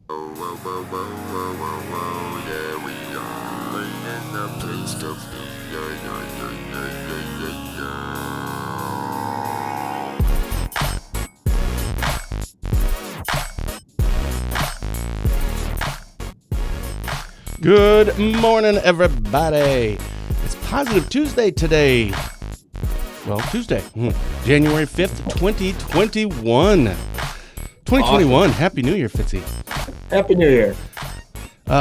Whoa, whoa, whoa, whoa, whoa, whoa, yeah, we are bringing the taste of yeah, yeah, yeah, yeah, yeah, Good morning, everybody. It's Positive Tuesday today. Well, Tuesday, January 5th, 2021. 2021, Happy New Year, Fitzy. Happy New Year.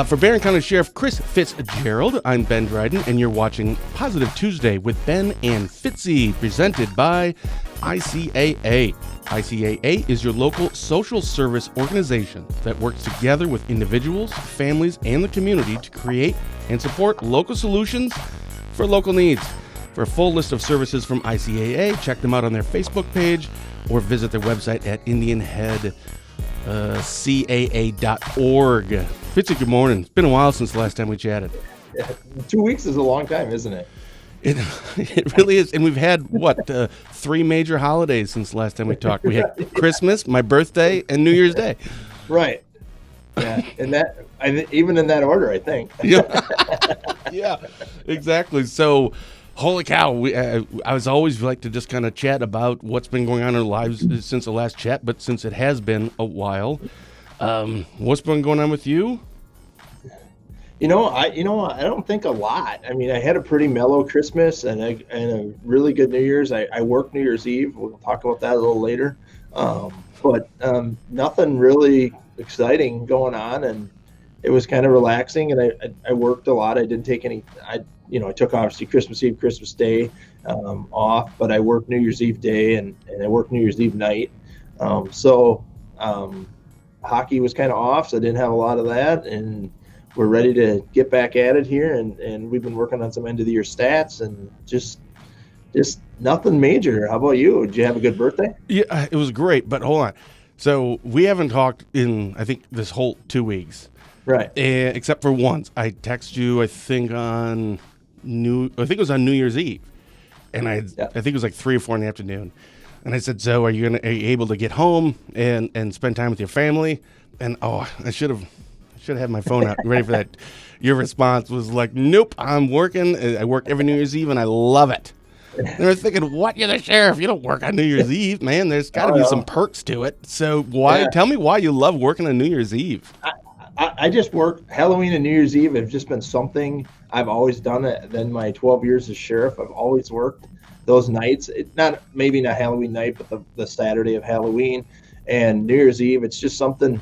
For Barron County Sheriff Chris Fitzgerald, I'm Ben Dryden, and you're watching Positive Tuesday with Ben and Fitzy, presented by ICAA. ICAA is your local social service organization that works together with individuals, families, and the community to create and support local solutions for local needs. For a full list of services from ICAA, check them out on their Facebook page or visit their website at indianheadcaa.org. Fitzy, good morning. It's been a while since the last time we chatted. 2 weeks is a long time, isn't it? It really is. And we've had, three major holidays since the last time we talked. We had Christmas, my birthday, and New Year's Day. Right. Yeah. Even in that order, I think. Yeah, exactly. So, holy cow. I was always like to just kind of chat about what's been going on in our lives since the last chat, but since it has been a while, what's been going on with you? I don't think a lot. I mean, I had a pretty mellow Christmas and a really good New Year's. I worked New Year's Eve. We'll talk about that a little later. But nothing really exciting going on, and it was kind of relaxing. And I worked a lot. I didn't take any. I took obviously Christmas Eve, Christmas Day off, but I worked New Year's Eve day and I worked New Year's Eve night. Hockey was kind of off, so I didn't have a lot of that, and we're ready to get back at it here, and we've been working on some end of the year stats and just nothing major. How about you? Did you have a good birthday? Yeah, it was great, but hold on. So we haven't talked in, I think, this whole 2 weeks. Right. Except for once. I texted you, I think it was on New Year's Eve. And I think it was like 3 or 4 in the afternoon. And I said, so are you able to get home and spend time with your family? And I should have had my phone out ready for that. Your response was like, nope, I'm working. I work every New Year's Eve and I love it. And I was thinking, what? You're the sheriff. You don't work on New Year's Eve, man. There's got to be some perks to it. So tell me why you love working on New Year's Eve. I just work Halloween and New Year's Eve have just been something I've always done. It. Then my 12 years as sheriff, I've always worked those nights. Maybe not Halloween night, but the Saturday of Halloween and New Year's Eve. It's just something.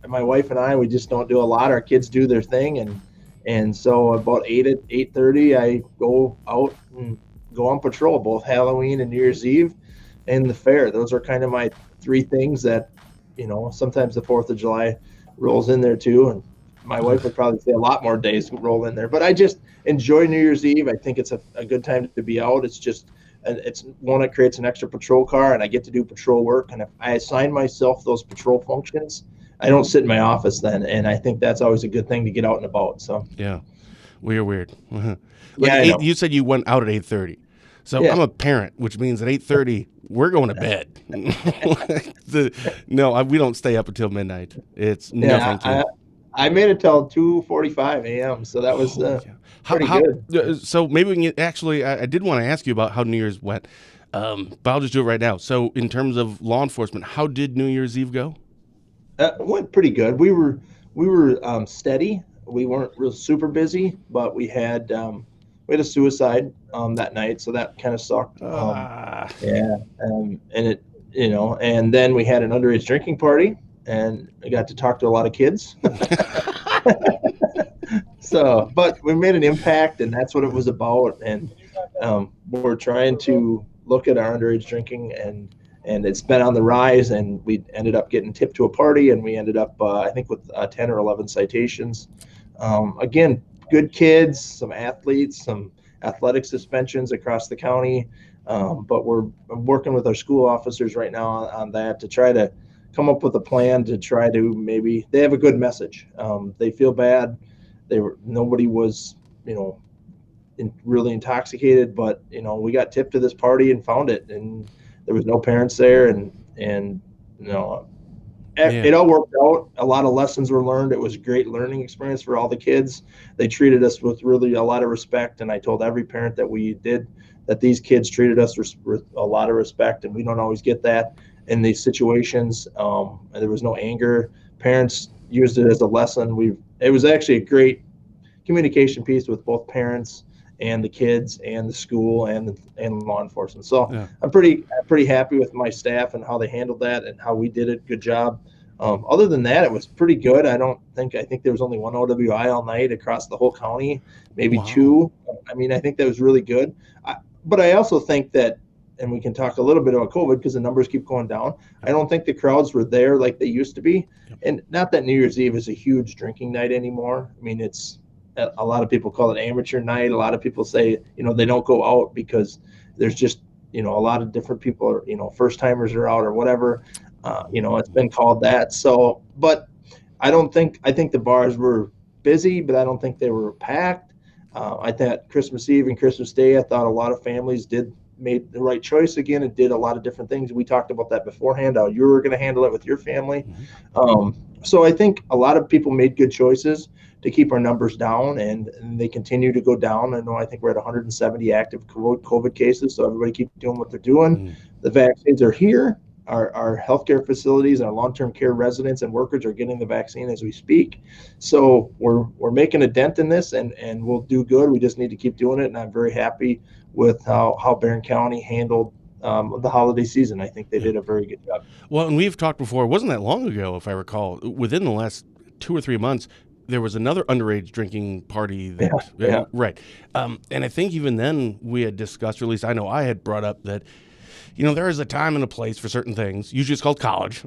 My wife and I, we just don't do a lot. Our kids do their thing, and so about 8:30, I go out and go on patrol, both Halloween and New Year's Eve, and the fair. Those are kind of my three things that, sometimes the 4th of July rolls in there too, and my wife would probably say a lot more days roll in there. But I just enjoy New Year's Eve. I think it's a good time to be out. It's just it's one that creates an extra patrol car, and I get to do patrol work. And if I assign myself those patrol functions, I don't sit in my office then, and I think that's always a good thing to get out and about. So yeah, weird. You said you went out at 8:30, so yeah. I'm a parent, which means at 8:30 we're going to bed. We don't stay up until midnight. It's nothing. I made it till 2:45 a.m. So that was pretty good. So maybe we can actually. I did want to ask you about how New Year's went, but I'll just do it right now. So in terms of law enforcement, how did New Year's Eve go? It went pretty good. We were steady. We weren't real super busy, but we had a suicide that night, so that kind of sucked. And it and then we had an underage drinking party, and I got to talk to a lot of kids. So, but we made an impact, and that's what it was about. And we're trying to look at our underage drinking and it's been on the rise, and we ended up getting tipped to a party, and we ended up, I think, with 10 or 11 citations. Again, good kids, some athletes, some athletic suspensions across the county, but I'm working with our school officers right now on that to try to come up with a plan to try to maybe they have a good message. They feel bad. Nobody was, really intoxicated, but we got tipped to this party and found it, and there was no parents there, and it all worked out. A lot of lessons were learned. It was a great learning experience for all the kids. They treated us with really a lot of respect, and I told every parent that these kids treated us with a lot of respect, and we don't always get that in these situations. And there was no anger. Parents used it as a lesson. It was actually a great communication piece with both parents and the kids and the school and law enforcement. So I'm pretty happy with my staff and how they handled that and how we did it. Good job. Other than that, it was pretty good. I think there was only one OWI all night across the whole county, maybe two. I mean, I think that was really good. But I also think that, and we can talk a little bit about COVID because the numbers keep going down. I don't think the crowds were there like they used to be. And not that New Year's Eve is a huge drinking night anymore. I mean, a lot of people call it amateur night. A lot of people say, they don't go out because there's just, a lot of different people are, first timers are out or whatever. It's been called that. So, but I think the bars were busy, but I don't think they were packed. I thought Christmas Eve and Christmas Day, I thought a lot of families made the right choice again and did a lot of different things. We talked about that beforehand, how you were going to handle it with your family. So I think a lot of people made good choices to keep our numbers down, and they continue to go down. I think we're at 170 active COVID cases, so everybody keep doing what they're doing. The vaccines are here. Our healthcare facilities, our long-term care residents and workers are getting the vaccine as we speak. So we're making a dent in this, and we'll do good. We just need to keep doing it, and I'm very happy with how Barron County handled the holiday season. I think they did a very good job. Well, and we've talked before, it wasn't that long ago, if I recall, within the last 2 or 3 months, there was another underage drinking party that, right. And I think even then we had discussed, or at least I know I had brought up that, there is a time and a place for certain things. Usually it's called college,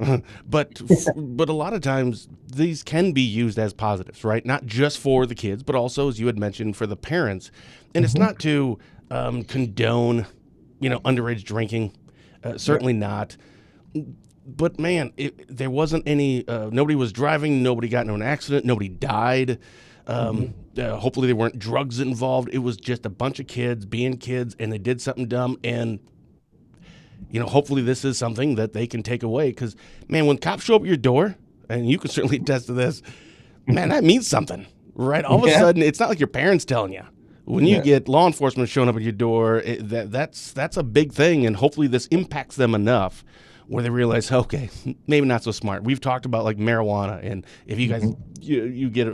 but a lot of times these can be used as positives, right? Not just for the kids, but also, as you had mentioned, for the parents. And it's not to condone, underage drinking, certainly not. But man, there wasn't any. Nobody was driving. Nobody got into an accident. Nobody died. Hopefully, there weren't drugs involved. It was just a bunch of kids being kids, and they did something dumb. And hopefully, this is something that they can take away. Because man, when cops show up at your door, and you can certainly attest to this, man, that means something, right? All of a sudden, it's not like your parents telling you. When you get law enforcement showing up at your door, that's a big thing, and hopefully, this impacts them enough where they realize, okay, maybe not so smart. We've talked about like marijuana, and if you guys you get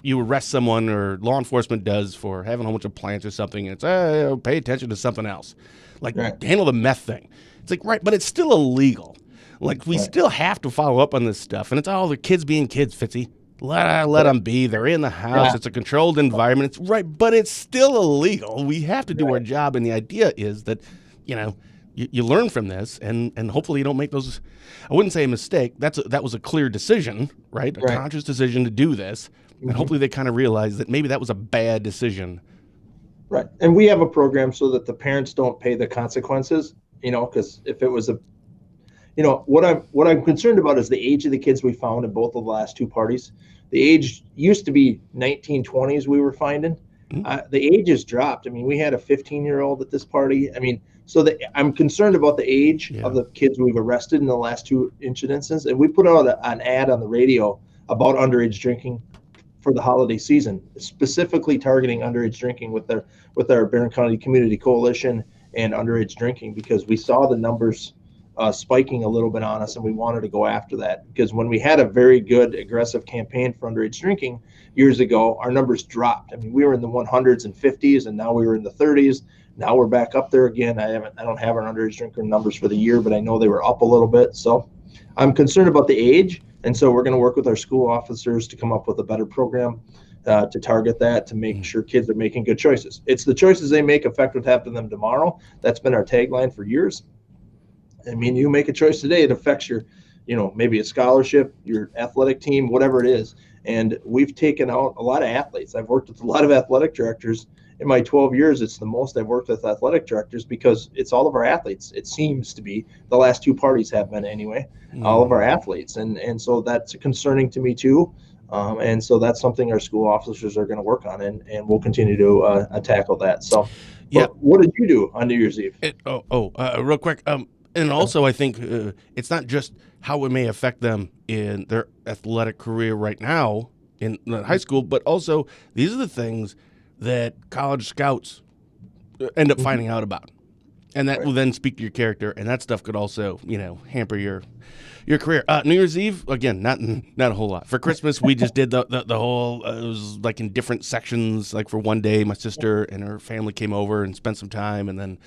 you arrest someone, or law enforcement does, for having a whole bunch of plants or something, and it's pay attention to something else, like handle the meth thing. It's like, right, but it's still illegal. Like we still have to follow up on this stuff, and it's all the kids being kids, Fitzy. Let them be. They're in the house. It's a controlled environment. It's right, but it's still illegal. We have to do our job, and the idea is that you learn from this, and hopefully you don't make those. I wouldn't say a mistake. That was a clear decision, right? A conscious decision to do this, and hopefully they kind of realize that maybe that was a bad decision. Right, and we have a program so that the parents don't pay the consequences. Because if it was what I'm concerned about is the age of the kids we found in both of the last two parties. The age used to be 1920s we were finding. The age has dropped. I mean, we had a 15-year-old at this party. I mean, so I'm concerned about the age of the kids we've arrested in the last two incidences. And we put out an ad on the radio about underage drinking for the holiday season, specifically targeting underage drinking with our Barron County Community Coalition and underage drinking, because we saw the numbers spiking a little bit on us, and we wanted to go after that. Because when we had a very good aggressive campaign for underage drinking years ago, our numbers dropped. I mean, we were in the 100s and 50s, and now we were in the 30s. Now we're back up there again. I don't have our underage drinker numbers for the year, but I know they were up a little bit. So I'm concerned about the age, and so we're going to work with our school officers to come up with a better program to target that, to make sure kids are making good choices. It's the choices they make affect what happens to them tomorrow. That's been our tagline for years. I mean, you make a choice today, it affects your, maybe a scholarship, your athletic team, whatever it is. And we've taken out a lot of athletes. I've worked with a lot of athletic directors. In my 12 years, it's the most I've worked with athletic directors, because it's all of our athletes. It seems to be the last two parties have been anyway, all of our athletes. And so that's concerning to me too. And so that's something our school officers are going to work on, and we'll continue to tackle that. So, what did you do on New Year's Eve? Real quick. And also, I think it's not just how it may affect them in their athletic career right now in high school, but also these are the things that college scouts end up finding out about. And that will then speak to your character, and that stuff could also, hamper your career. New Year's Eve, again, not a whole lot. For Christmas, we just did the whole. It was like in different sections. Like for one day, my sister and her family came over and spent some time, and then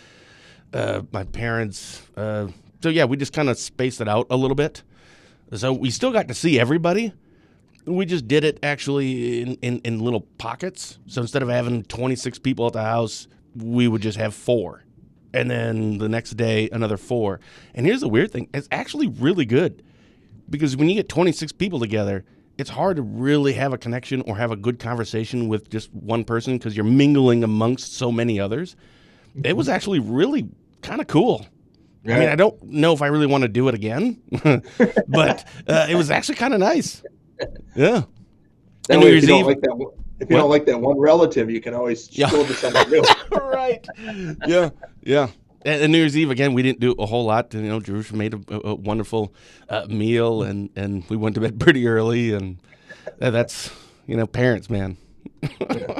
my parents. So yeah, we just kind of spaced it out a little bit. So we still got to see everybody. We just did it actually in little pockets. So instead of having 26 people at the house, we would just have 4. And then the next day, another 4. And here's the weird thing. It's actually really good. Because when you get 26 people together, it's hard to really have a connection or have a good conversation with just one person because you're mingling amongst so many others. It was actually really kind of cool. Yeah. I mean, I don't know if I really want to do it again. But it was actually kind of nice. Yeah. That way, if you don't like that one. If you don't like that one relative, you can always go to someone new. Right. Yeah. And New Year's Eve, again, we didn't do a whole lot. Jerush made a wonderful meal, and we went to bed pretty early. And that's, parents, man. Yeah.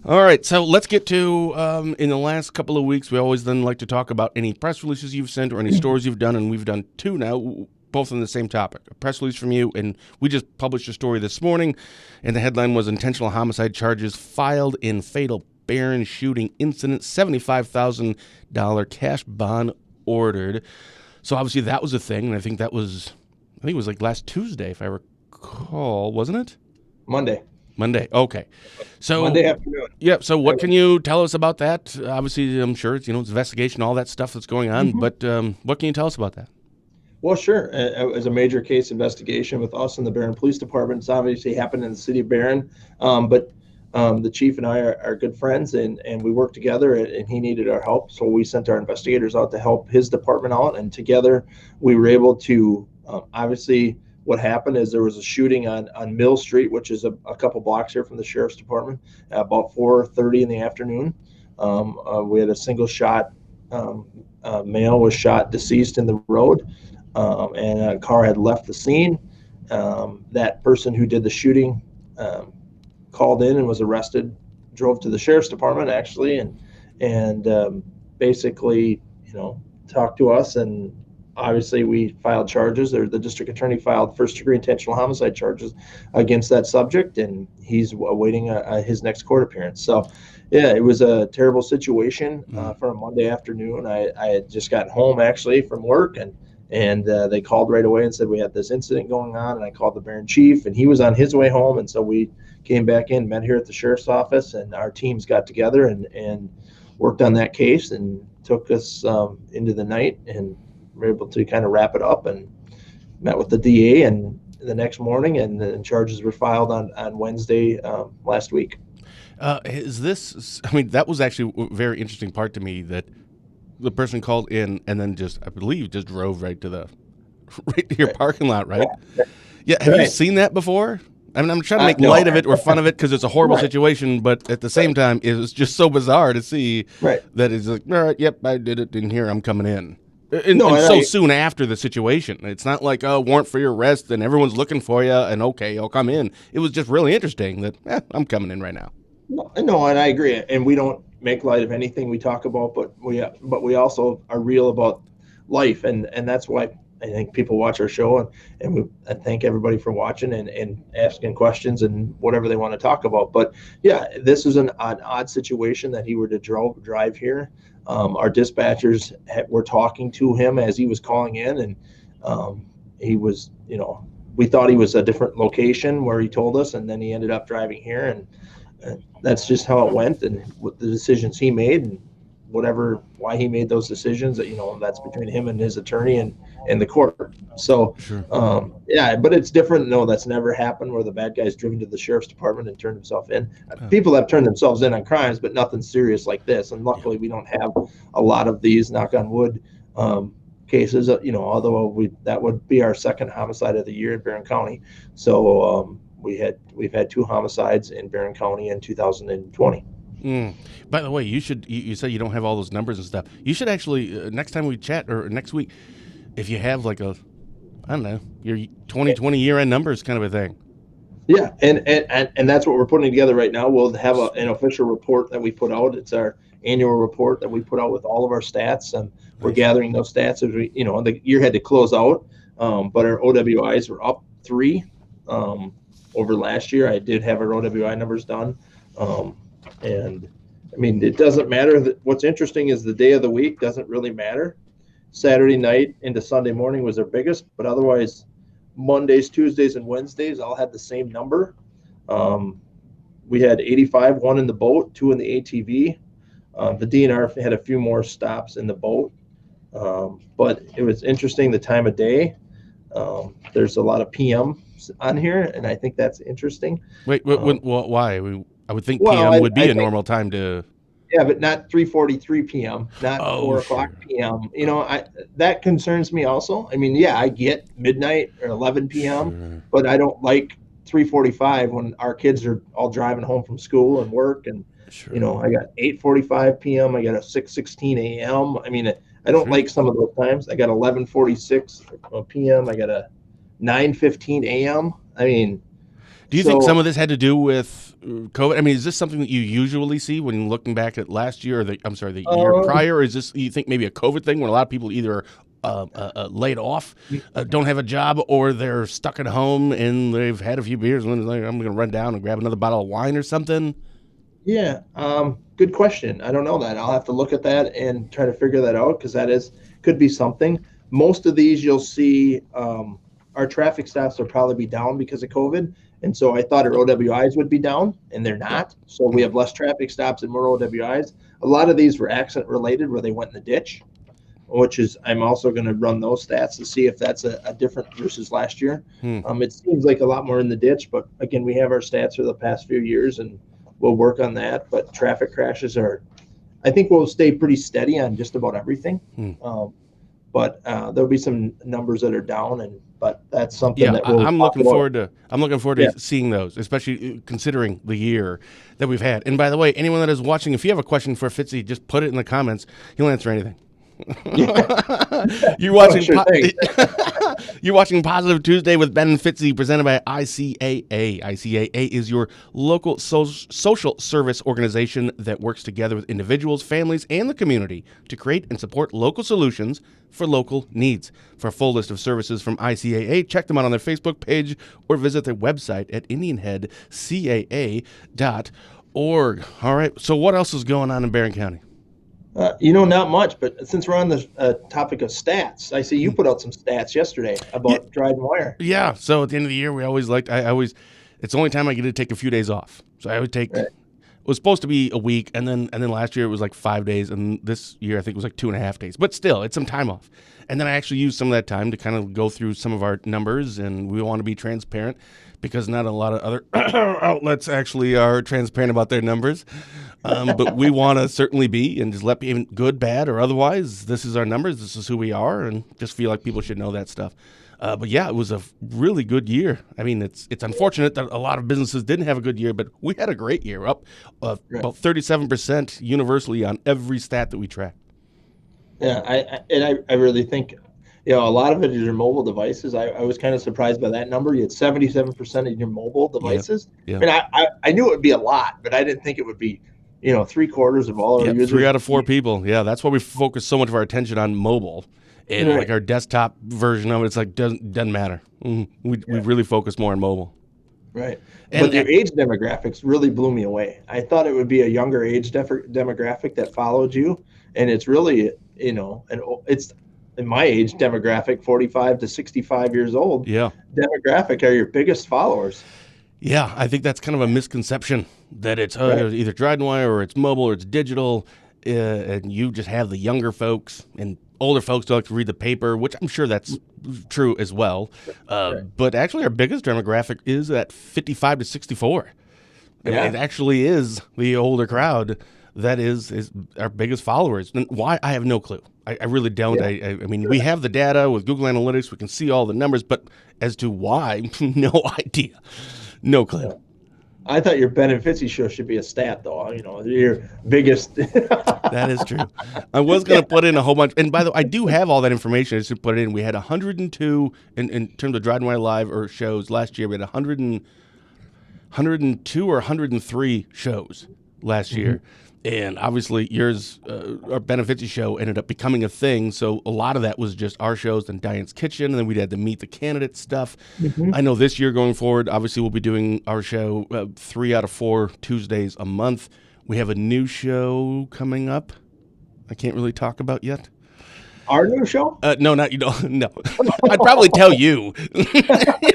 All right. So let's get to, in the last couple of weeks, we always then like to talk about any press releases you've sent or any stories you've done. And we've done 2 now, both on the same topic. A press release from you, and we just published a story this morning, and the headline was intentional homicide charges filed in fatal Barron shooting incident, $75,000 cash bond ordered. So obviously that was a thing, and I think it was like last Tuesday, if I recall, wasn't it? Monday. Okay. So Monday afternoon. Yeah. So what can you tell us about that? Obviously, I'm sure it's investigation, all that stuff that's going on. But what can you tell us about that? Well, sure. It was a major case investigation with us and the Barron Police Department. It's obviously happened in the city of Barron, but the chief and I are good friends, and we work together, and he needed our help. So we sent our investigators out to help his department out, and together we were able to, obviously what happened is there was a shooting on Mill Street, which is a couple blocks here from the sheriff's department, about 4:30 in the afternoon. We had a single shot, male was shot deceased in the road. And a car had left the scene. That person who did the shooting called in and was arrested, drove to the sheriff's department actually, and basically, talked to us, and obviously we filed charges, or the district attorney filed first-degree intentional homicide charges against that subject, and he's awaiting his next court appearance. So yeah, it was a terrible situation for a Monday afternoon. I had just gotten home actually from work, and they called right away and said we had this incident going on, and I called the Barron chief, and he was on his way home, and so we came back in, met here at the sheriff's office, and our teams got together and worked on that case, and took us into the night, and were able to kind of wrap it up, and met with the DA and the next morning, and the charges were filed on Wednesday last week. That was actually a very interesting part to me, that the person called in and then I believe drove right to your parking lot, right? Yeah. Have you seen that before? I mean, I'm trying to make light of it or fun of it because it's a horrible situation, but at the same time, it was just so bizarre to see that it's like, all right, yep, I did it, and here I'm coming in. And so soon after the situation. It's not like, warrant for your arrest and everyone's looking for you and okay, I'll come in. It was just really interesting that I'm coming in right now. No, and I agree. And we don't make light of anything we talk about, but we also are real about life, and that's why I think people watch our show, and I thank everybody for watching and asking questions and whatever they want to talk about. But yeah, this is an odd situation that he were to drive here. Our dispatchers were talking to him as he was calling in, and he was, we thought he was a different location where he told us, and then he ended up driving here, and that's just how it went, and what the decisions he made, and why he made those decisions, that's between him and his attorney and the court. So, sure. But it's different. No, that's never happened where the bad guy's driven to the sheriff's department and turned himself in. People have turned themselves in on crimes, but nothing serious like this. And luckily we don't have a lot of these, knock on wood, cases, although that would be our second homicide of the year in Barron County. So, we've had 2 homicides in Barron County in 2020. By the way, you should. You said you don't have all those numbers and stuff. You should actually next time we chat or next week, if you have like a, I don't know, your 2020 year-end numbers kind of a thing. Yeah, and that's what we're putting together right now. We'll have an official report that we put out. It's our annual report that we put out with all of our stats, and we're gathering those stats as we, the year had to close out, but our OWIs were up 3 over last year. I did have our OWI numbers done, and I mean, it doesn't matter. What's interesting is the day of the week doesn't really matter. Saturday night into Sunday morning was our biggest, but otherwise Mondays, Tuesdays, and Wednesdays all had the same number. We had 85, 1 in the boat, 2 in the ATV. The DNR had a few more stops in the boat, but it was interesting the time of day. There's a lot of PM on here, and I think that's interesting. Wait, why? I would think PM would be a normal time to. Yeah, but not 3:43 p.m., not 4 o'clock p.m. That concerns me also. I mean, yeah, I get midnight or 11 p.m., but I don't like 3:45 when our kids are all driving home from school and work. And, I got 8:45 p.m., I got a 6:16 a.m. I mean, I don't like some of those times. I got 11:46 p.m., I got a 9:15 a.m. I mean, do you think some of this had to do with COVID? I mean, is this something that you usually see when looking back at last year or the year prior? Or is this, you think, maybe a COVID thing when a lot of people either laid off, don't have a job, or they're stuck at home and they've had a few beers and like, I'm going to run down and grab another bottle of wine or something? Yeah, good question. I don't know that. I'll have to look at that and try to figure that out, because could be something. Most of these you'll see our traffic stops will probably be down because of COVID. And so I thought our OWIs would be down, and they're not. So we have less traffic stops and more OWIs. A lot of these were accident related where they went in the ditch, which is, I'm also going to run those stats to see if that's a different versus last year. It seems like a lot more in the ditch, but again, we have our stats for the past few years and we'll work on that. But traffic crashes I think we'll stay pretty steady on just about everything. But there'll be some numbers that are down, but that's something that I'm looking forward to seeing those, especially considering the year that we've had. And by the way, anyone that is watching, if you have a question for Fitzy, just put it in the comments. He'll answer anything. You're watching you're watching Positive Tuesday with Ben and Fitzy, presented by ICAA. ICAA is your local social service organization that works together with individuals, families, and the community to create and support local solutions for local needs. For a full list of services from ICAA, check them out on their Facebook page or visit their website at indianheadcaa.org. All right, so what else is going on in Barron County? Not much, but since we're on the topic of stats, I see you put out some stats yesterday about DrydenWire. Yeah, so at the end of the year, it's the only time I get to take a few days off. So I would take, it was supposed to be a week, and then last year it was like 5 days, and this year I think it was like 2.5 days. But still, it's some time off. And then I actually used some of that time to kind of go through some of our numbers, and we want to be transparent because not a lot of other outlets actually are transparent about their numbers. But we want to certainly be, and just let people, good, bad, or otherwise, this is our numbers, this is who we are, and just feel like people should know that stuff. But yeah, it was a really good year. I mean, it's unfortunate that a lot of businesses didn't have a good year, but we had a great year, up about 37% universally on every stat that we track. Yeah, I really think, a lot of it is your mobile devices. I was kind of surprised by that number. You had 77% of your mobile devices. Yeah. I mean, I knew it would be a lot, but I didn't think it would be 3/4 of all our users. 3 out of 4 people. Yeah, that's why we focus so much of our attention on mobile. And like our desktop version of it, it's like doesn't matter. We really focus more on mobile. Right. But your age demographics really blew me away. I thought it would be a younger age demographic that followed you, and it's really, it's in my age demographic, 45 to 65 years old. Yeah. Demographic are your biggest followers. Yeah, I think that's kind of a misconception that it's either DrydenWire or it's mobile or it's digital, and you just have the younger folks, and older folks don't like to read the paper, which I'm sure that's true as well. But actually our biggest demographic is at 55 to 64. I mean, it actually is the older crowd that is our biggest followers. And why? I have no clue. I really don't. I mean, we have the data with Google Analytics. We can see all the numbers, but as to why, no idea. No clue. I thought your Ben and Fitzy show should be a stat, though. Your biggest. That is true. I was going to put in a whole bunch. And by the way, I do have all that information. I just put it in. We had 102 in terms of DrydenWire Live or shows last year. We had 102 or 103 shows last year. And obviously yours, our Ben and Fitzy show ended up becoming a thing. So a lot of that was just our shows and Diane's Kitchen. And then we had the Meet the Candidate stuff. I know this year going forward, obviously we'll be doing our show 3 out of 4 Tuesdays a month. We have a new show coming up. I can't really talk about yet. Our new show? No, not you. No, I'd probably tell you.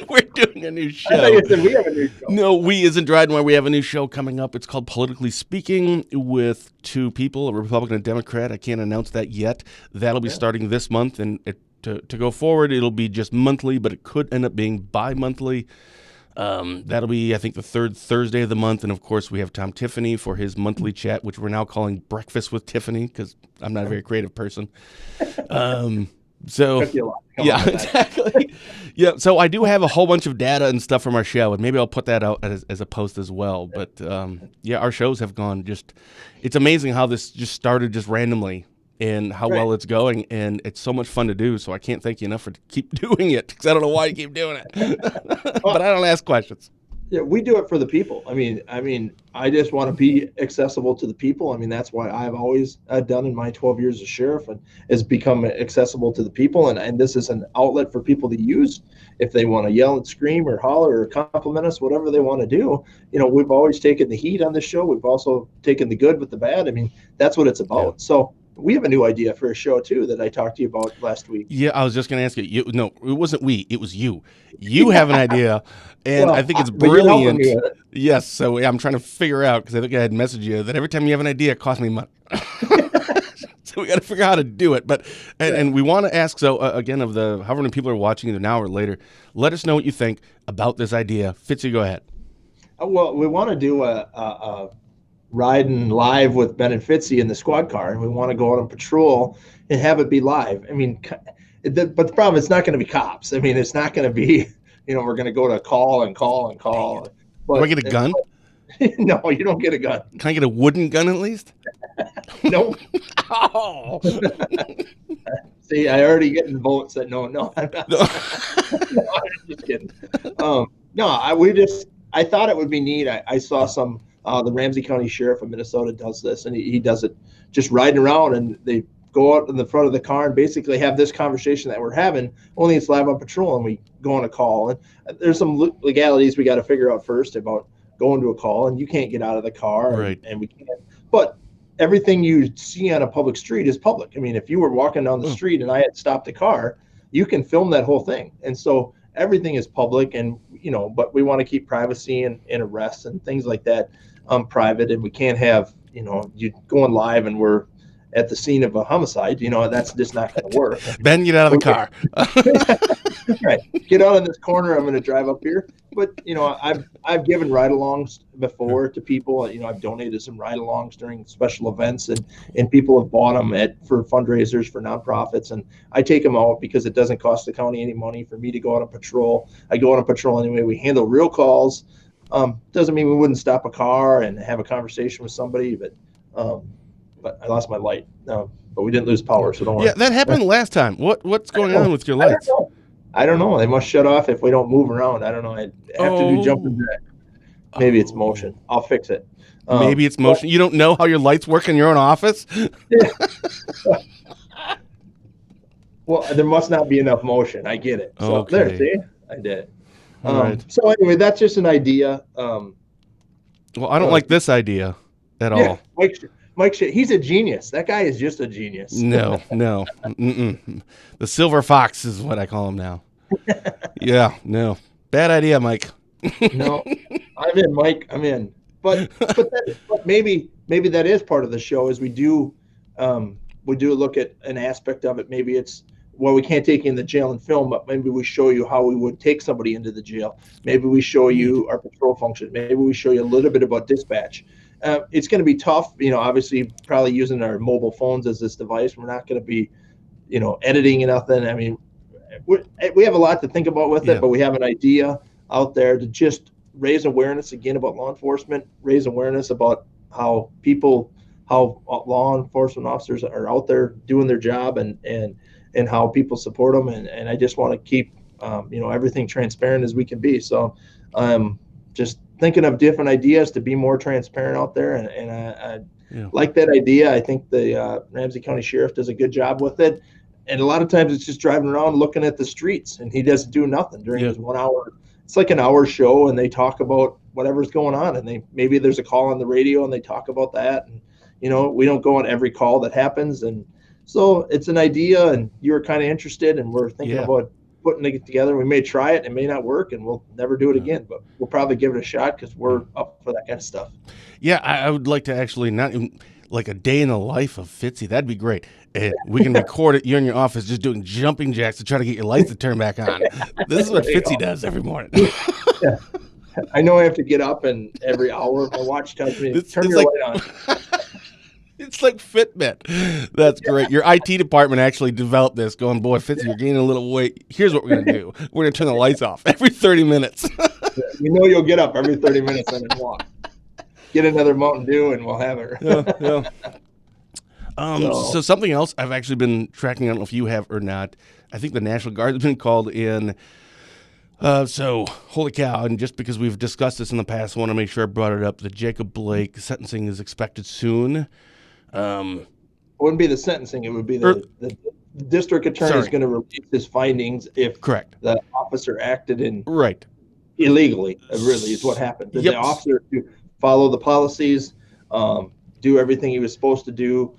We're doing a new show. I thought you said we have a new show. No, we isn't DrydenWire. We have a new show coming up. It's called Politically Speaking with 2 people, a Republican and Democrat. I can't announce that yet. That'll be starting this month, and to go forward, it'll be just monthly, but it could end up being bi-monthly. That'll be, I think, the 3rd Thursday of the month. And, of course, we have Tom Tiffany for his monthly chat, which we're now calling Breakfast with Tiffany because I'm not a very creative person. So, yeah, exactly. Yeah, so I do have a whole bunch of data and stuff from our show, and maybe I'll put that out as a post as well. But, yeah, our shows have gone it's amazing how this just started just randomly and how well it's going, and it's so much fun to do. So I can't thank you enough for keep doing it because I don't know why you keep doing it, but I don't ask questions. Yeah, we do it for the people. I mean, I just want to be accessible to the people. I mean, that's why I've always done in my 12 years as sheriff, and is become accessible to the people. And this is an outlet for people to use if they want to yell and scream or holler or compliment us, whatever they want to do. We've always taken the heat on this show. We've also taken the good with the bad. I mean, that's what it's about. Yeah. So we have a new idea for a show, too, that I talked to you about last week. Yeah, I was just going to ask you. No, it wasn't we. It was you. You have an idea, and I think it's brilliant. Yes, so I'm trying to figure out, because I think I had messaged you, that every time you have an idea, it costs me money. So we got to figure out how to do it. But and we want to ask, so again, of the however many people are watching either now or later, let us know what you think about this idea. Fitzy, go ahead. Well, we want to do a riding live with Ben and Fitzy in the squad car, and we want to go out on patrol and have it be live. I mean, but the problem, it's not going to be cops. I mean, it's not going to be, we're going to go to call and call and call. But, do I get a gun? No, you don't get a gun. Can I get a wooden gun at least? No. Oh. See, I already getting votes that no, I'm not. No, I'm just kidding. I thought it would be neat. I saw some. The Ramsey County Sheriff of Minnesota does this, and he does it just riding around, and they go out in the front of the car and basically have this conversation that we're having, only it's live on patrol, and we go on a call. And there's some legalities we got to figure out first about going to a call, and you can't get out of the car, right? And we can't. But everything you see on a public street is public. I mean, if you were walking down the street and I had stopped a car, you can film that whole thing. And so everything is public, and but we want to keep privacy and arrests and things like that private, and we can't have you going live and we're at the scene of a homicide. That's just not going to work. Ben, get out of the car. Right, get out in this corner. I'm going to drive up here. But I've given ride-alongs before to people. I've donated some ride-alongs during special events, and people have bought them for fundraisers for nonprofits, and I take them out because it doesn't cost the county any money for me to go out on patrol. I go out on patrol anyway. We handle real calls. Doesn't mean we wouldn't stop a car and have a conversation with somebody, but I lost my light. But we didn't lose power, so don't worry. Yeah, that happened last time. What's going on with your lights? I don't know. They must shut off if we don't move around. I don't know. I have to do jumping jack. Maybe it's motion. I'll fix it. Maybe it's motion. You don't know how your lights work in your own office? Yeah. Well, there must not be enough motion. I get it. So okay. There, see? I did it. Right. So anyway, that's just an idea. Well, I don't like this idea at all. Mike, he's a genius. That guy is just a genius. No. Mm-mm. The silver fox is what I call him now. Yeah, no. Bad idea, Mike. No, I'm in, Mike. I'm in. But maybe that is part of the show. Is we do look at an aspect of it. Maybe it's, well, we can't take you in the jail and film, but maybe we show you how we would take somebody into the jail. Maybe we show you our patrol function. Maybe we show you a little bit about dispatch. It's going to be tough, obviously probably using our mobile phones as this device. We're not going to be, editing and nothing. I mean, we have a lot to think about with it, but we have an idea out there to just raise awareness again about law enforcement, raise awareness about how law enforcement officers are out there doing their job, and how people support them. And I just want to keep, everything transparent as we can be. So just thinking of different ideas to be more transparent out there. And I like that idea. I think the Ramsey County Sheriff does a good job with it. And a lot of times it's just driving around looking at the streets, and he doesn't do nothing during his 1 hour. It's like an hour show, and they talk about whatever's going on, and maybe there's a call on the radio and they talk about that. And, we don't go on every call that happens. And so it's an idea, and you were kind of interested, and we're thinking about putting it together. We may try it, it may not work, and we'll never do it again, but we'll probably give it a shot because we're up for that kind of stuff. Yeah, I would like to actually, not like a day in the life of Fitzy. That'd be great. And we can record it. You're in your office just doing jumping jacks to try to get your lights to turn back on. This is what Fitzy does every morning. Yeah. I know I have to get up, and every hour my watch tells me, turn your light on. It's like Fitbit. That's great. Your IT department actually developed this, going, boy, Fitzy, you're gaining a little weight. Here's what we're going to do. We're going to turn the lights off every 30 minutes. You'll get up every 30 minutes and then walk. Get another Mountain Dew, and we'll have her. Yeah. So something else I've actually been tracking, I don't know if you have or not. I think the National Guard has been called in. So, holy cow, and just because we've discussed this in the past, I want to make sure I brought it up. The Jacob Blake sentencing is expected soon. It wouldn't be the sentencing. It would be the district attorney is going to release his findings if the officer acted illegally, really, is what happened. Did the officer follow the policies, do everything he was supposed to do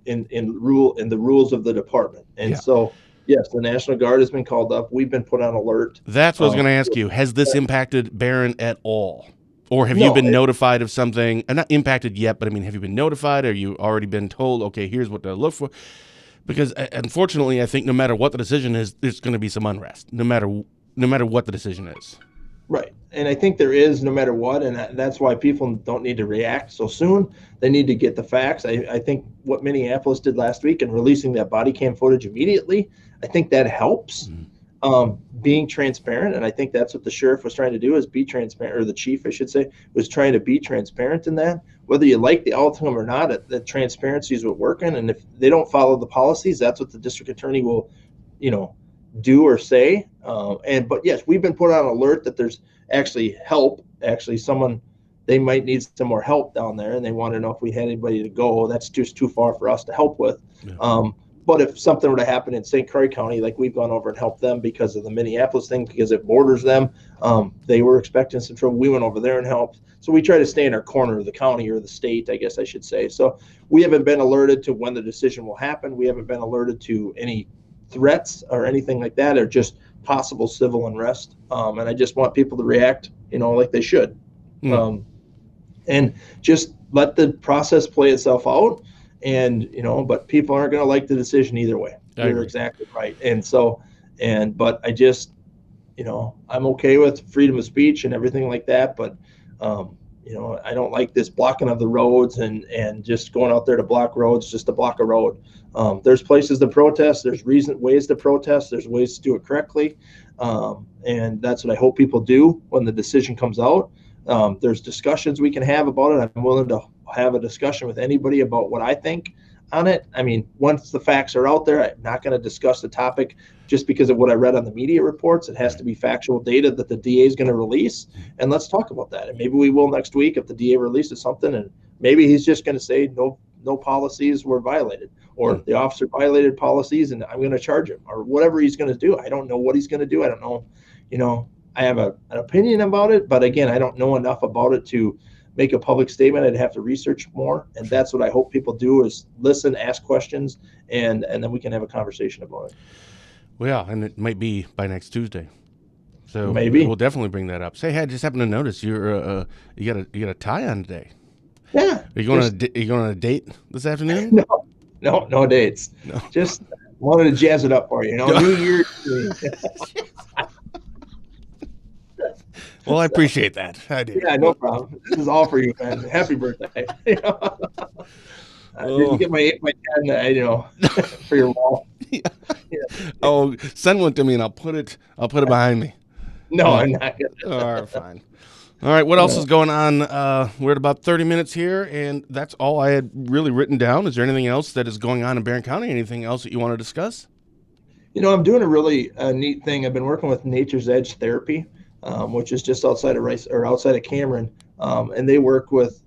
in the rules of the department? And so, yes, the National Guard has been called up. We've been put on alert. That's what I was going to ask you. Has this impacted Barron at all? Or have you been notified of something? Not impacted yet, but I mean, have you been notified? Or you already been told, okay, here's what to look for? Because unfortunately, I think no matter what the decision is, there's going to be some unrest, no matter what the decision is. Right. And I think there is, no matter what, and that's why people don't need to react so soon. They need to get the facts. I think what Minneapolis did last week and releasing that body cam footage immediately, I think that helps. Being transparent, and I think that's what the sheriff was trying to do, is be transparent, or the chief, I should say, was trying to be transparent in that. Whether you like the outcome or not, the transparency is what working, and if they don't follow the policies, that's what the district attorney will, do or say. But yes, we've been put on alert that there's actually help. Actually, they might need some more help down there, and they want to know if we had anybody to go. That's just too far for us to help with. But if something were to happen in St. Croix County, like we've gone over and helped them because of the Minneapolis thing, because it borders them, they were expecting some trouble. We went over there and helped. So we try to stay in our corner of the county, or the state, I guess I should say. So we haven't been alerted to when the decision will happen. We haven't been alerted to any threats or anything like that, or just possible civil unrest. And I just want people to react, like they should. And just let the process play itself out. And, but people aren't going to like the decision either way. You're exactly right. And so, but I just, I'm okay with freedom of speech and everything like that. But, I don't like this blocking of the roads and just going out there to block roads just to block a road. There's places to protest. There's ways to protest. There's ways to do it correctly. And that's what I hope people do when the decision comes out. There's discussions we can have about it. I'm willing to have a discussion with anybody about what I think on it. I mean, once the facts are out there, I'm not going to discuss the topic just because of what I read on the media reports. It has to be factual data that the DA is going to release, and let's talk about that. And maybe we will next week if the DA releases something, and maybe he's just going to say no policies were violated, or the officer violated policies, and I'm going to charge him, or whatever he's going to do. I don't know what he's going to do. I don't know. I have an opinion about it, but again, I don't know enough about it to make a public statement. I'd have to research more, and that's what I hope people do, is listen, ask questions, and then we can have a conversation about it. Well, yeah, and it might be by next Tuesday, so maybe we'll definitely bring that up. Say, hey, I just happened to notice you got a tie on today. Yeah. Are you going on a date this afternoon? No dates. No. Just wanted to jazz it up for you. New Year's. Well, I appreciate that. I do. Yeah, no problem. This is all for you, man. Happy birthday. Did you get my 10, for your wall? Yeah. Oh, send one to me and I'll put it behind me. No, I'm not gonna. All right, fine. All right, what else is going on? We're at about 30 minutes here, and that's all I had really written down. Is there anything else that is going on in Barron County? Anything else that you want to discuss? I'm doing a really neat thing. I've been working with Nature's Edge Therapy, which is just outside of Rice or outside of Cameron, and they work with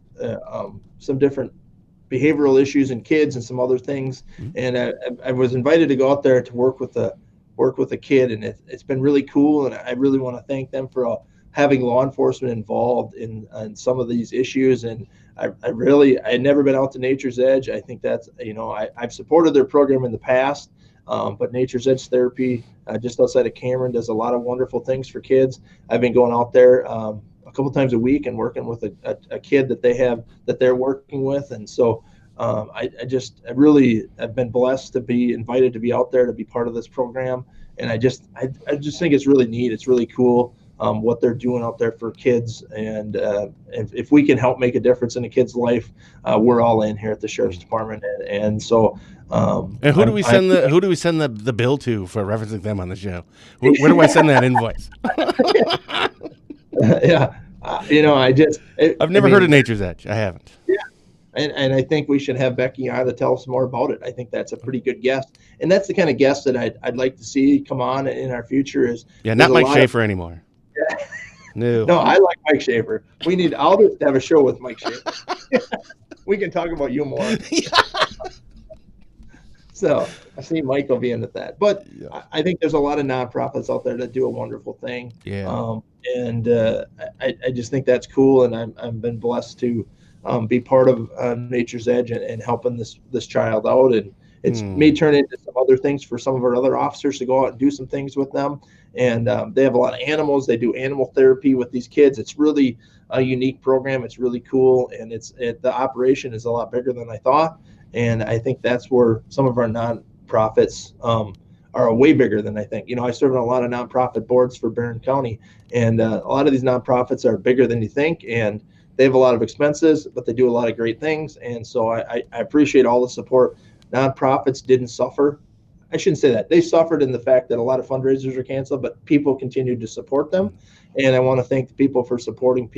some different behavioral issues in kids and some other things. Mm-hmm. And I was invited to go out there to work with a kid, and it's been really cool. And I really want to thank them for having law enforcement involved in some of these issues. And I had never been out to Nature's Edge. I think that's, I've supported their program in the past. But Nature's Edge Therapy, just outside of Cameron, does a lot of wonderful things for kids. I've been going out there a couple times a week and working with a kid that they're working with. And so I've been blessed to be invited to be out there to be part of this program. And I just think it's really neat. It's really cool what they're doing out there for kids. And if we can help make a difference in a kid's life, we're all in here at the Sheriff's Department. And so. And who do we send the bill to for referencing them on the show? Where do I send that invoice? Yeah, I've never heard of Nature's Edge. I haven't. Yeah, and I think we should have Becky either tell us more about it. I think that's a pretty good guest, and that's the kind of guest that I'd like to see come on in our future. Not Mike Schaefer anymore. Yeah. No, I like Mike Schaefer. I'll just have a show with Mike Schaefer. We can talk about you more. So I see Michael being at that, but yeah. I think there's a lot of nonprofits out there that do a wonderful thing. Yeah. I just think that's cool, and I've been blessed to be part of Nature's Edge and helping this child out, and it's may turn into some other things for some of our other officers to go out and do some things with them. And they have a lot of animals. They do animal therapy with these kids. It's really a unique program. It's really cool, and the operation is a lot bigger than I thought. And I think that's where some of our nonprofits are way bigger than I think. I serve on a lot of nonprofit boards for Barron County, and a lot of these nonprofits are bigger than you think, and they have a lot of expenses, but they do a lot of great things. And so I appreciate all the support. Nonprofits didn't suffer. I shouldn't say that. They suffered in the fact that a lot of fundraisers were canceled, but people continued to support them. And I want to thank the people for supporting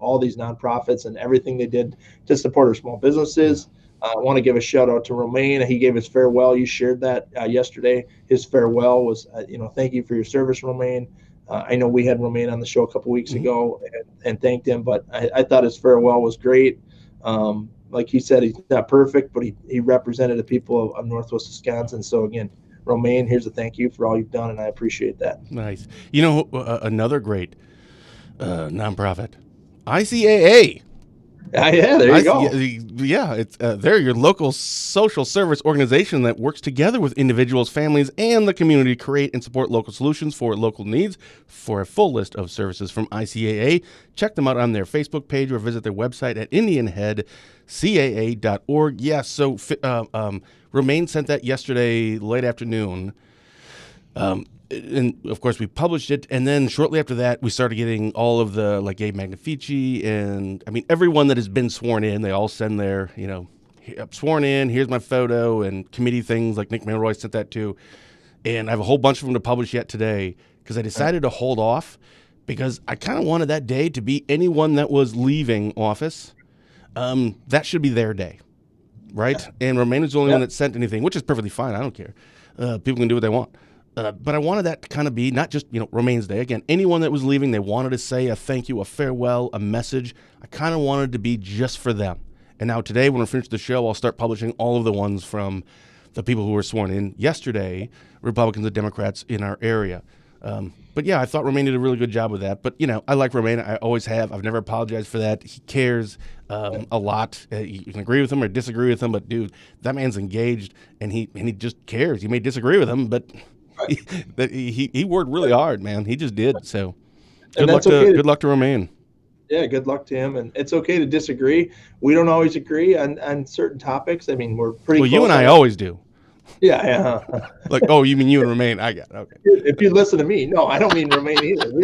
all these nonprofits and everything they did to support our small businesses. I want to give a shout out to Romaine. He gave his farewell. You shared that yesterday. His farewell was, thank you for your service, Romaine. I know we had Romaine on the show a couple weeks ago and thanked him, but I thought his farewell was great. Like he said, he's not perfect, but he represented the people of Northwest Wisconsin. So again, Romaine, here's a thank you for all you've done, and I appreciate that. Nice. Another great nonprofit, ICAA. Yeah, there you go. Yeah, it's they're your local social service organization that works together with individuals, families, and the community to create and support local solutions for local needs. For a full list of services from ICAA, check them out on their Facebook page or visit their website at indianheadcaa.org. Yes, so Romaine sent that yesterday late afternoon. And of course we published it, and then shortly after that we started getting all of the Gabe Magnifici and everyone that has been sworn in. They all send their sworn in, here's my photo, and committee things like Nick Milroy sent that too. And I have a whole bunch of them to publish yet today because I decided to hold off because I kind of wanted that day to be anyone that was leaving office. That should be their day, right? And Romaine is the only one that sent anything, which is perfectly fine. I don't care. People can do what they want. But I wanted that to kind of be not just, Romaine's Day. Again, anyone that was leaving, they wanted to say a thank you, a farewell, a message. I kind of wanted it to be just for them. And now today, when I finish the show, I'll start publishing all of the ones from the people who were sworn in yesterday, Republicans and Democrats in our area. But yeah, I thought Romaine did a really good job with that. But, I like Romaine. I always have. I've never apologized for that. He cares a lot. You can agree with him or disagree with him, but dude, that man's engaged and he just cares. You may disagree with him, but he worked really hard, man. He just did. So good luck to Romaine. Yeah, good luck to him. And it's okay to disagree. We don't always agree on certain topics. We're pretty close. You and I always do. Yeah. You mean you and Romaine? I got it. Okay. If you listen to me, no, I don't mean Romaine either. We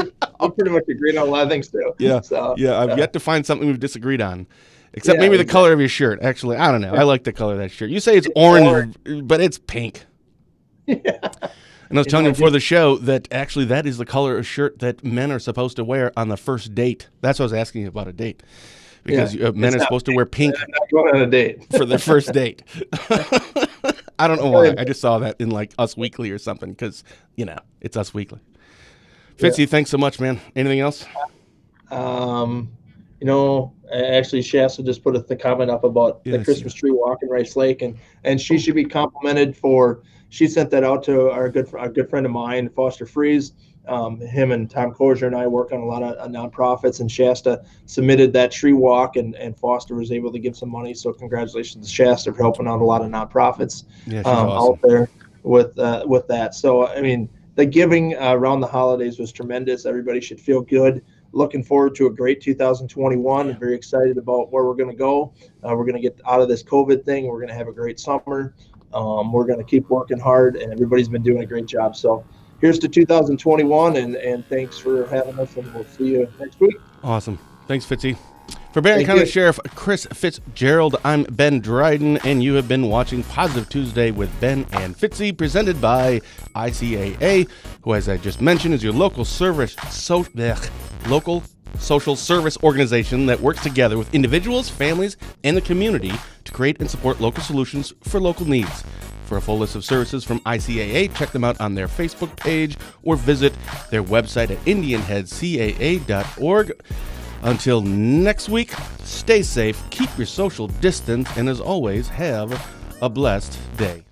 pretty much agree on a lot of things too. Yeah. So, I've yet to find something we've disagreed on. Except maybe the color of your shirt. Actually, I don't know. I like the color of that shirt. You say it's orange, but it's pink. Yeah. And I was telling you before the show that actually that is the color of shirt that men are supposed to wear on the first date. That's what I was asking you about a date. Because men are supposed to wear pink going on a date for their first date. I don't know why. I just saw that in like Us Weekly or something because, it's Us Weekly. Fitzy, thanks so much, man. Anything else? Actually, Shasta just put the comment up about the Christmas tree walk in Rice Lake, and she should be complimented she sent that out to our good friend of mine, Foster Freeze. Him and Tom Kozier and I work on a lot of nonprofits, and Shasta submitted that tree walk, and Foster was able to give some money. So congratulations to Shasta for helping out a lot of nonprofits out there with that. So, I mean, the giving around the holidays was tremendous. Everybody should feel good. Looking forward to a great 2021. I'm very excited about where we're going to go. We're going to get out of this COVID thing. We're going to have a great summer. We're going to keep working hard, and everybody's been doing a great job. So here's to 2021, and thanks for having us, and we'll see you next week. Awesome. Thanks, Fitzy. For Barron County Sheriff Chris Fitzgerald, I'm Ben Dryden, and you have been watching Positive Tuesday with Ben and Fitzy, presented by ICAA, who, as I just mentioned, is your local social service organization that works together with individuals, families, and the community to create and support local solutions for local needs. For a full list of services from ICAA, check them out on their Facebook page or visit their website at indianheadcaa.org. Until next week, stay safe, keep your social distance, and as always, have a blessed day.